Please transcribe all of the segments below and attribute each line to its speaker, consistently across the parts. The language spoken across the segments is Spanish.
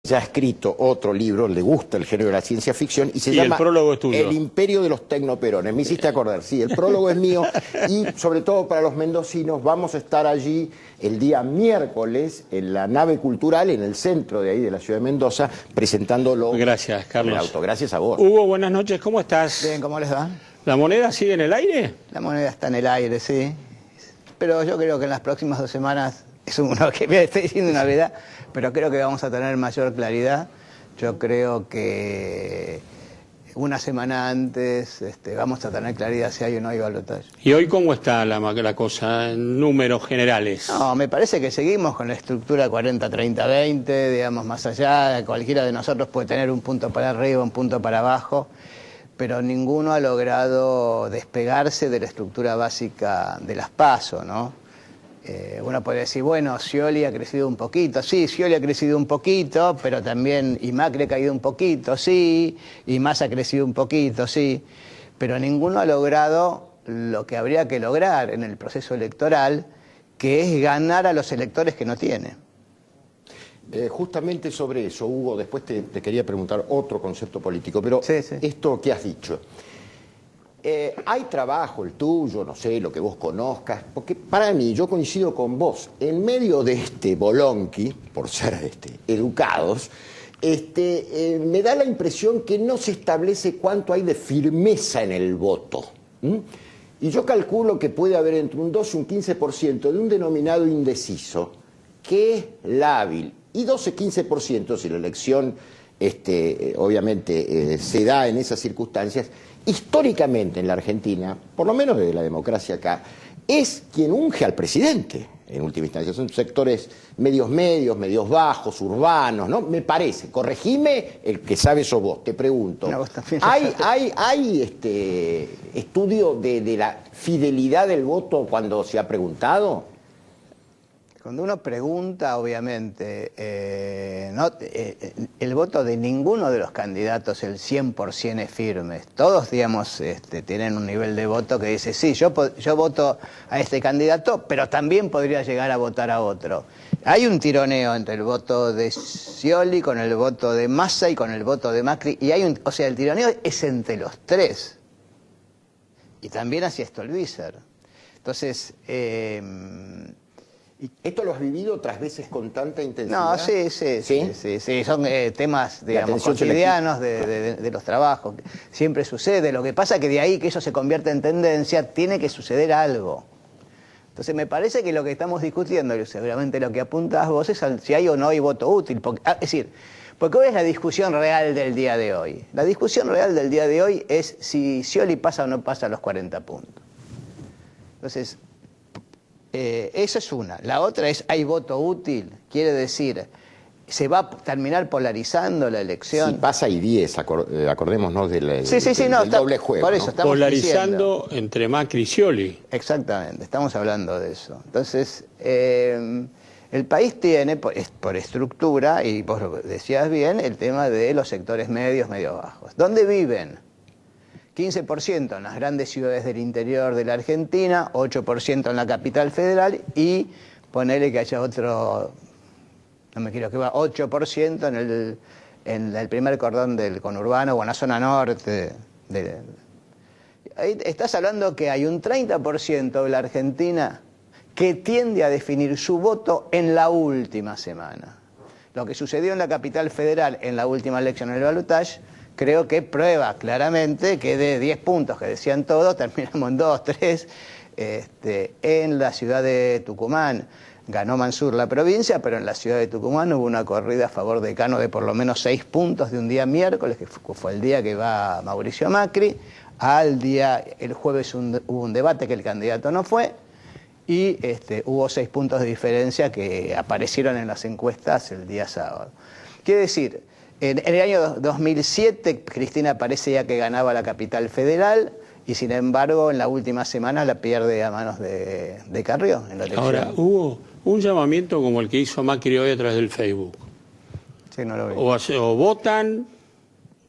Speaker 1: Ya ha escrito otro libro, le gusta el género de la ciencia ficción y se
Speaker 2: Y
Speaker 1: llama
Speaker 2: el prólogo es tuyo.
Speaker 1: El imperio de los tecnoperones. Me hiciste acordar, sí, el prólogo es mío y sobre todo para los mendocinos vamos a estar allí el día miércoles en la nave cultural, en el centro de ahí de la ciudad de Mendoza, presentándolo.
Speaker 2: Gracias, Carlos.
Speaker 1: En el auto. Gracias a vos.
Speaker 2: Hugo, buenas noches, ¿cómo estás?
Speaker 3: Bien, ¿cómo les va?
Speaker 2: ¿La moneda sigue en el aire?
Speaker 3: La moneda está en el aire, sí. Pero yo creo que en las próximas 2 semanas, es uno que me estoy diciendo una verdad, pero creo que vamos a tener mayor claridad. Yo creo que una semana antes vamos a tener claridad si hay o no hay balotaje.
Speaker 2: ¿Y hoy cómo está la cosa en números generales?
Speaker 3: No, me parece que seguimos con la estructura 40-30-20, digamos, más allá. Cualquiera de nosotros puede tener un punto para arriba, un punto para abajo, pero ninguno ha logrado despegarse de la estructura básica de las PASO, ¿no? Uno puede decir, bueno, Scioli ha crecido un poquito. Sí, Scioli ha crecido un poquito, pero también y Macri ha caído un poquito, sí, y Massa ha crecido un poquito, sí, pero ninguno ha logrado lo que habría que lograr en el proceso electoral, que es ganar a los electores que no tiene.
Speaker 1: Justamente sobre eso, Hugo, después te quería preguntar otro concepto político, pero
Speaker 3: sí.
Speaker 1: Esto que has dicho, hay trabajo, el tuyo, no sé, lo que vos conozcas, porque para mí, yo coincido con vos, en medio de este bolonqui, por ser educados, me da la impresión que no se establece cuánto hay de firmeza en el voto. Y yo calculo que puede haber entre un 12 y un 15% de un denominado indeciso, que es lábil, y 12-15% si la elección obviamente se da en esas circunstancias. Históricamente en la Argentina, por lo menos desde la democracia acá, es quien unge al presidente, en última instancia. Son sectores medios, medios bajos, urbanos, ¿no? Me parece. Corregime, el que sabe sos vos, te pregunto.
Speaker 3: No,
Speaker 1: ¿Hay estudio de la fidelidad del voto cuando se ha preguntado?
Speaker 3: Cuando uno pregunta, obviamente, el voto de ninguno de los candidatos, el 100% es firme. Todos, digamos, tienen un nivel de voto que dice, sí, yo voto a este candidato, pero también podría llegar a votar a otro. Hay un tironeo entre el voto de Scioli con el voto de Massa y con el voto de Macri, y o sea, el tironeo es entre los tres. Y también hacia Stolbizer. Entonces,
Speaker 1: ¿esto lo has vivido otras veces con tanta intensidad?
Speaker 3: No, sí. Son temas, digamos, cotidianos de los trabajos. Siempre sucede. Lo que pasa es que de ahí que eso se convierta en tendencia, tiene que suceder algo. Entonces me parece que lo que estamos discutiendo, y seguramente lo que apuntas vos, es si hay o no hay voto útil. Es decir, porque hoy es la discusión real del día de hoy. La discusión real del día de hoy es si Scioli pasa o no pasa los 40 puntos. Entonces, esa es una. La otra es, ¿hay voto útil? Quiere decir, ¿se va a terminar polarizando la elección?
Speaker 1: Si pasa y 10, acordémonos del doble juego.
Speaker 3: Por eso,
Speaker 1: ¿no?
Speaker 3: estamos
Speaker 2: Polarizando
Speaker 3: diciendo,
Speaker 2: entre Macri y Scioli.
Speaker 3: Exactamente, estamos hablando de eso. Entonces, el país tiene, por estructura, y vos lo decías bien, el tema de los sectores medios, medio bajos. ¿Dónde viven? 15% en las grandes ciudades del interior de la Argentina, 8% en la capital federal y ponele que haya otro, no me quiero que va, 8% en el primer cordón del conurbano o en la zona norte. Ahí estás hablando que hay un 30% de la Argentina que tiende a definir su voto en la última semana. Lo que sucedió en la capital federal en la última elección en el balotaje, creo que prueba claramente que de 10 puntos que decían todos, terminamos en 2, 3. En la ciudad de Tucumán ganó Mansur la provincia, pero en la ciudad de Tucumán hubo una corrida a favor de Cano de por lo menos 6 puntos de un día miércoles, que fue el día que va Mauricio Macri. El jueves hubo un debate que el candidato no fue, y hubo 6 puntos de diferencia que aparecieron en las encuestas el día sábado. Quiere decir, en el año 2007, Cristina parecía que ganaba la capital federal y, sin embargo, en la última semana la pierde a manos de Carrió en la elección.
Speaker 2: Ahora, hubo un llamamiento como el que hizo Macri hoy a través del Facebook.
Speaker 3: Sí, no lo vi.
Speaker 2: O votan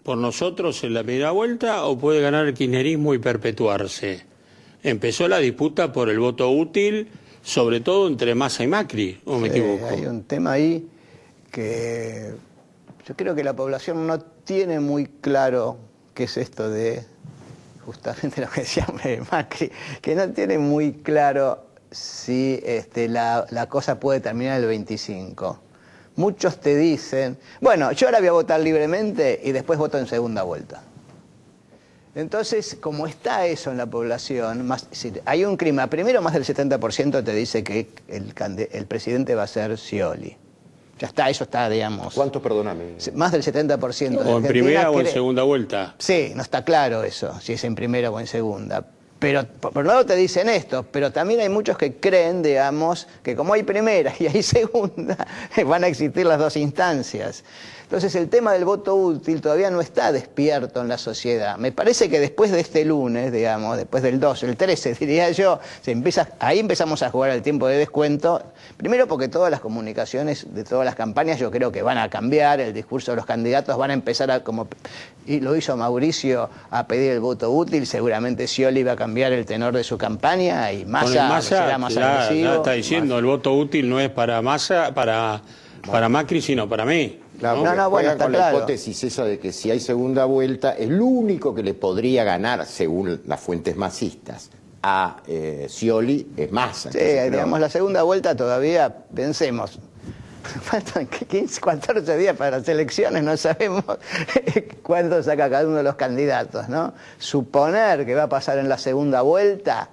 Speaker 2: por nosotros en la primera vuelta o puede ganar el kirchnerismo y perpetuarse. Empezó la disputa por el voto útil, sobre todo entre Massa y Macri, ¿o me equivoco?
Speaker 3: Hay un tema ahí que Yo creo que la población no tiene muy claro qué es esto de, justamente lo que decía Macri, que no tiene muy claro si la cosa puede terminar el 25. Muchos te dicen, bueno, yo ahora voy a votar libremente y después voto en segunda vuelta. Entonces, como está eso en la población, hay un clima. Primero, más del 70% te dice que el presidente va a ser Scioli. Ya está, eso está, digamos...
Speaker 1: ¿Cuánto, perdóname?
Speaker 3: Más del 70%.
Speaker 2: ¿O en primera o en segunda vuelta?
Speaker 3: Sí, no está claro eso, si es en primera o en segunda. Pero por un lado te dicen esto, pero también hay muchos que creen, digamos, que como hay primera y hay segunda, van a existir las dos instancias. Entonces el tema del voto útil todavía no está despierto en la sociedad. Me parece que después de este lunes, digamos, después del 2, el 13, diría yo, ahí empezamos a jugar al tiempo de descuento. Primero porque todas las comunicaciones de todas las campañas yo creo que van a cambiar, el discurso de los candidatos van a empezar a, como y lo hizo Mauricio, a pedir el voto útil. Seguramente Scioli va a cambiar el tenor de su campaña y Massa será más agresivo.
Speaker 2: Ya está diciendo, el voto útil no es para Massa, para Macri, sino para mí.
Speaker 1: Claro, bueno, está con la hipótesis esa de que si hay segunda vuelta, el único que le podría ganar, según las fuentes masistas, a Scioli es Massa.
Speaker 3: Sí, digamos, la segunda vuelta todavía, pensemos, faltan 15, 14 días para las elecciones, no sabemos cuánto saca cada uno de los candidatos, ¿no? Suponer que va a pasar en la segunda vuelta...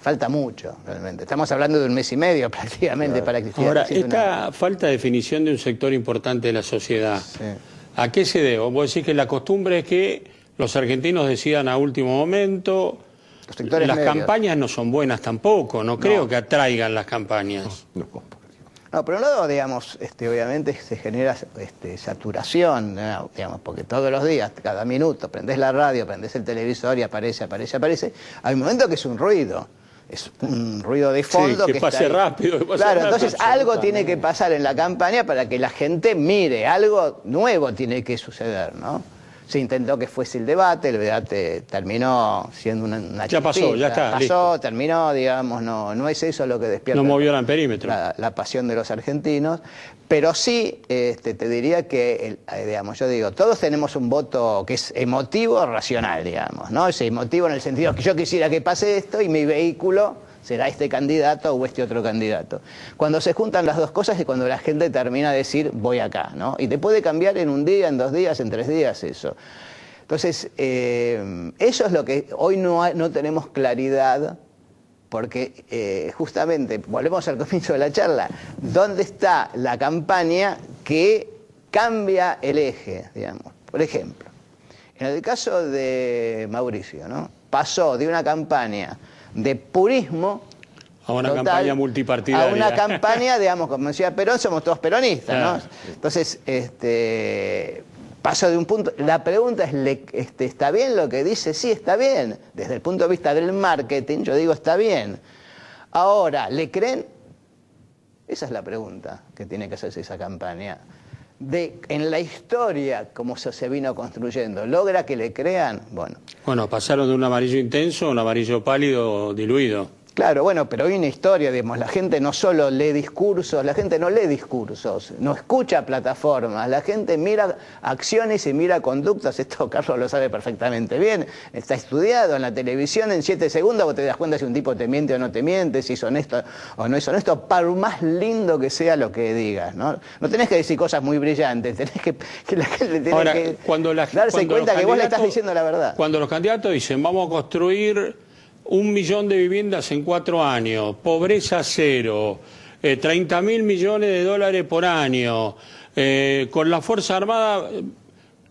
Speaker 3: falta mucho, realmente. Estamos hablando de un mes y medio prácticamente para que
Speaker 2: Ahora, esta falta de definición de un sector importante de la sociedad, sí. ¿A qué se debe? Vos decís que la costumbre es que los argentinos decidan a último momento. Los sectores medios. Campañas no son buenas tampoco, no creo que atraigan las campañas.
Speaker 3: No, por un lado, digamos, obviamente se genera saturación, ¿no? Digamos, porque todos los días, cada minuto, prendés la radio, prendés el televisor y aparece. Hay un momento que es un ruido de fondo.
Speaker 2: Sí, que pase rápido.
Speaker 3: Claro, entonces algo tiene que pasar en la campaña para que la gente mire, algo nuevo tiene que suceder, ¿no? Se intentó que fuese el debate terminó siendo una
Speaker 2: ya
Speaker 3: chispita.
Speaker 2: Pasó, ya está.
Speaker 3: Pasó, listo. Terminó, digamos, no es eso lo que despierta.
Speaker 2: No movió el perímetro.
Speaker 3: La pasión de los argentinos, pero sí te diría que, digamos, yo digo, todos tenemos un voto que es emotivo, racional, digamos, ¿no? Es emotivo en el sentido que yo quisiera que pase esto y mi vehículo será este candidato o este otro candidato. Cuando se juntan las dos cosas es cuando la gente termina de decir voy acá, ¿no? Y te puede cambiar en un día, en 2 días, en 3 días eso. Entonces, eso es lo que hoy no tenemos claridad, porque justamente, volvemos al comienzo de la charla, ¿dónde está la campaña que cambia el eje, digamos? Por ejemplo, en el caso de Mauricio, ¿no? Pasó de una campaña de purismo
Speaker 2: a una campaña multipartidaria.
Speaker 3: A una campaña, digamos, como decía Perón, somos todos peronistas, ¿no? Entonces, pasó de un punto... La pregunta es, ¿está bien lo que dice? Sí, está bien. Desde el punto de vista del marketing, yo digo, está bien. Ahora, ¿le creen? Esa es la pregunta que tiene que hacerse esa campaña. En la historia, como se vino construyendo, ¿logra que le crean?
Speaker 2: Bueno, pasaron de un amarillo intenso a un amarillo pálido diluido.
Speaker 3: Claro, bueno, pero hay una historia, digamos, la gente no solo lee discursos, la gente no lee discursos, no escucha plataformas, la gente mira acciones y mira conductas. Esto Carlos lo sabe perfectamente bien, está estudiado en la televisión. En 7 segundos vos te das cuenta si un tipo te miente o no te miente, si es honesto o no es honesto, por más lindo que sea lo que digas, ¿no? No tenés que decir cosas muy brillantes, tenés que la gente tiene que darse cuenta que vos le estás diciendo la verdad.
Speaker 2: Cuando los candidatos dicen vamos a construir 1 millón de viviendas en 4 años, pobreza cero, 30.000 millones de dólares por año, con la Fuerza Armada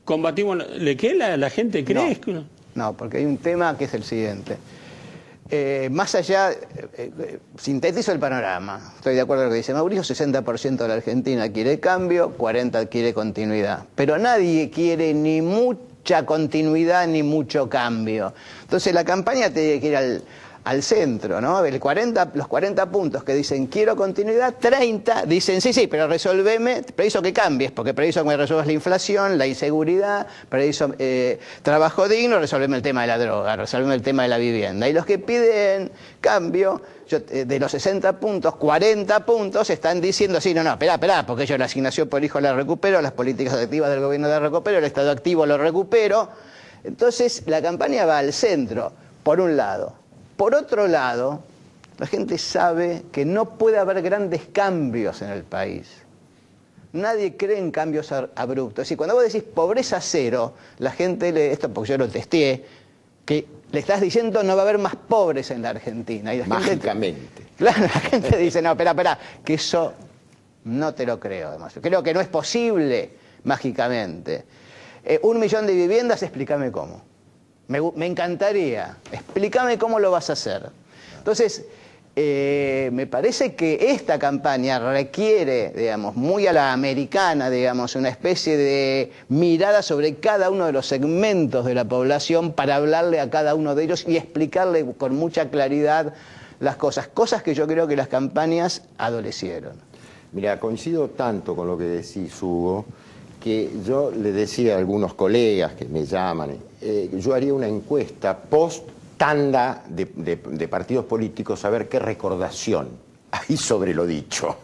Speaker 2: combatimos... ¿Qué la gente cree?
Speaker 3: No, porque hay un tema que es el siguiente. Más allá, sintetizo el panorama, estoy de acuerdo con lo que dice Mauricio, 60% de la Argentina quiere cambio, 40% quiere continuidad, pero nadie quiere ni mucha continuidad ni mucho cambio. Entonces la campaña tiene que ir al centro, ¿no? Los 40 puntos que dicen quiero continuidad, 30 dicen sí, pero resolveme, preciso que cambies, porque preciso que me resuelvas la inflación, la inseguridad, preciso trabajo digno, resolveme el tema de la droga, resolveme el tema de la vivienda. Y los que piden cambio, de los 60 puntos, 40 puntos están diciendo, sí, no, esperá, porque yo la asignación por hijo la recupero, las políticas activas del gobierno la recupero, el Estado activo lo recupero. Entonces la campaña va al centro, por un lado. Por otro lado, la gente sabe que no puede haber grandes cambios en el país. Nadie cree en cambios abruptos. Es decir, cuando vos decís pobreza cero, la gente, esto porque yo lo testé, que le estás diciendo no va a haber más pobres en la Argentina. Y la
Speaker 1: mágicamente.
Speaker 3: Claro, la gente dice, no, espera, que eso no te lo creo. Además. Creo que no es posible mágicamente. 1 millón de viviendas, explícame cómo. Me encantaría. Explícame cómo lo vas a hacer. Entonces, me parece que esta campaña requiere, digamos, muy a la americana, digamos, una especie de mirada sobre cada uno de los segmentos de la población para hablarle a cada uno de ellos y explicarle con mucha claridad las cosas que yo creo que las campañas adolecieron.
Speaker 1: Mira, coincido tanto con lo que decís, Hugo, que yo le decía a algunos colegas que me llaman, yo haría una encuesta post tanda de partidos políticos a ver qué recordación hay sobre lo dicho.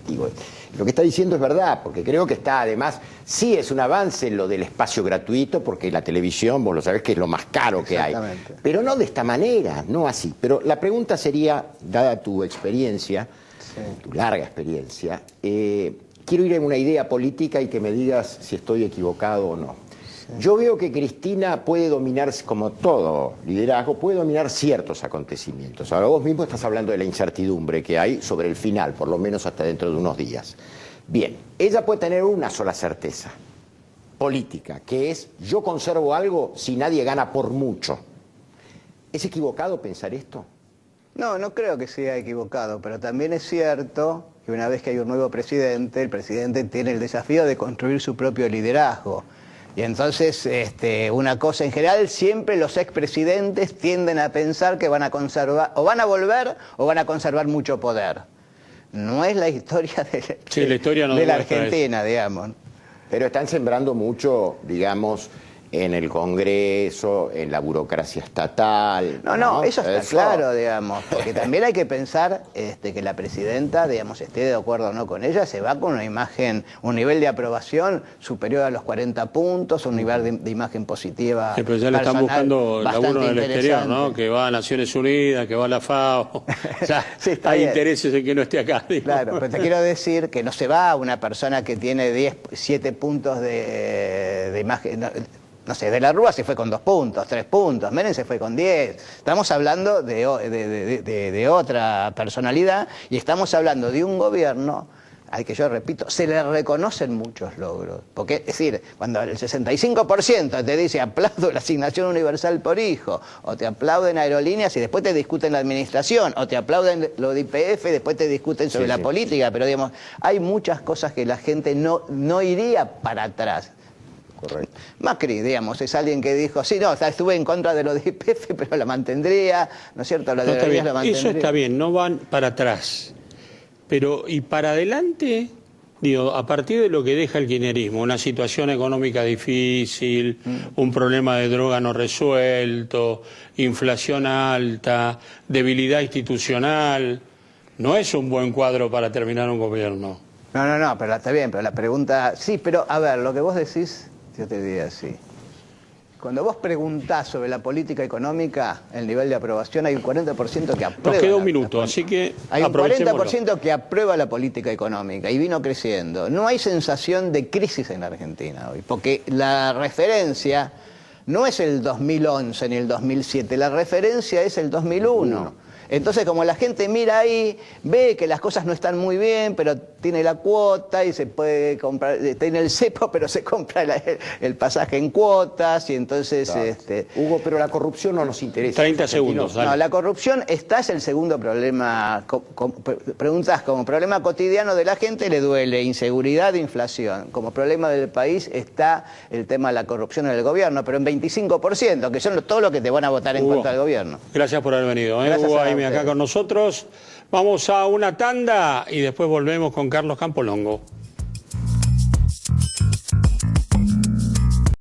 Speaker 1: Digo, lo que está diciendo es verdad, porque creo que está además, sí es un avance en lo del espacio gratuito, porque la televisión, vos lo sabés que es lo más caro que hay, pero no de esta manera, no así. Pero la pregunta sería, dada tu experiencia, tu larga experiencia, quiero ir en una idea política y que me digas si estoy equivocado o no. Yo veo que Cristina puede dominar, como todo liderazgo, puede dominar ciertos acontecimientos. Ahora vos mismo estás hablando de la incertidumbre que hay sobre el final, por lo menos hasta dentro de unos días. Bien, ella puede tener una sola certeza política, que es yo conservo algo si nadie gana por mucho. ¿Es equivocado pensar esto?
Speaker 3: No, no creo que sea equivocado, pero también es cierto que una vez que hay un nuevo presidente, el presidente tiene el desafío de construir su propio liderazgo. Y entonces, una cosa en general, siempre los expresidentes tienden a pensar que van a conservar, o van a volver, o van a conservar mucho poder. No es la historia de la Argentina, digamos.
Speaker 1: Pero están sembrando mucho, digamos, en el Congreso, en la burocracia estatal.
Speaker 3: No, eso está claro, digamos, porque también hay que pensar que la presidenta, digamos, esté de acuerdo o no con ella, se va con una imagen, un nivel de aprobación superior a los 40 puntos, un nivel de imagen positiva.
Speaker 2: Sí, pero ya le están buscando laburo del exterior, ¿no? Que va a Naciones Unidas, que va a la FAO. Ya sí, hay bien. Intereses en que no esté acá. Digo.
Speaker 3: Claro, pero te quiero decir que no se va una persona que tiene 7 puntos de imagen. No sé, De la Rúa se fue con 2 puntos, 3 puntos, Menem se fue con 10. Estamos hablando de otra personalidad y estamos hablando de un gobierno al que yo repito, se le reconocen muchos logros. Porque, es decir, cuando el 65% te dice aplaudo la asignación universal por hijo, o te aplauden aerolíneas y después te discuten la administración, o te aplauden lo de YPF y después te discuten sobre la política, pero digamos, hay muchas cosas que la gente no iría para atrás.
Speaker 1: Correcto.
Speaker 3: Macri, digamos, es alguien que dijo, sí, no, estuve en contra de lo de YPF, pero la mantendría, ¿no es cierto? La
Speaker 2: no, está bien.
Speaker 3: La mantendría.
Speaker 2: Eso está bien, no van para atrás. Pero, ¿y para adelante? Digo, a partir de lo que deja el kirchnerismo, una situación económica difícil, un problema de droga no resuelto, inflación alta, debilidad institucional, no es un buen cuadro para terminar un gobierno.
Speaker 3: No, pero está bien, pero la pregunta... Sí, pero a ver, lo que vos decís, yo te diría así. Cuando vos preguntás sobre la política económica, el nivel de aprobación, hay un 40% que aprueba.
Speaker 2: Nos queda un minuto, así que
Speaker 3: hay un 40% que aprueba la política económica y vino creciendo. No hay sensación de crisis en la Argentina hoy, porque la referencia no es el 2011 ni el 2007, la referencia es el 2001. Entonces, como la gente mira ahí, ve que las cosas no están muy bien, pero tiene la cuota y se puede comprar, tiene el cepo, pero se compra el pasaje en cuotas, y entonces...
Speaker 1: Claro. Hugo, pero la corrupción no nos interesa.
Speaker 2: 30 segundos. Dale.
Speaker 3: No, la corrupción es el segundo problema. Preguntas como problema cotidiano de la gente, le duele inseguridad e inflación. Como problema del país está el tema de la corrupción en el gobierno, pero en 25%, que son todo lo que te van a votar en
Speaker 2: Hugo,
Speaker 3: contra del gobierno.
Speaker 2: Gracias por haber venido.
Speaker 3: Gracias
Speaker 2: Hugo
Speaker 3: a
Speaker 2: Aime
Speaker 3: ustedes.
Speaker 2: acá con nosotros. Vamos a una tanda y después volvemos con Carlos Campolongo.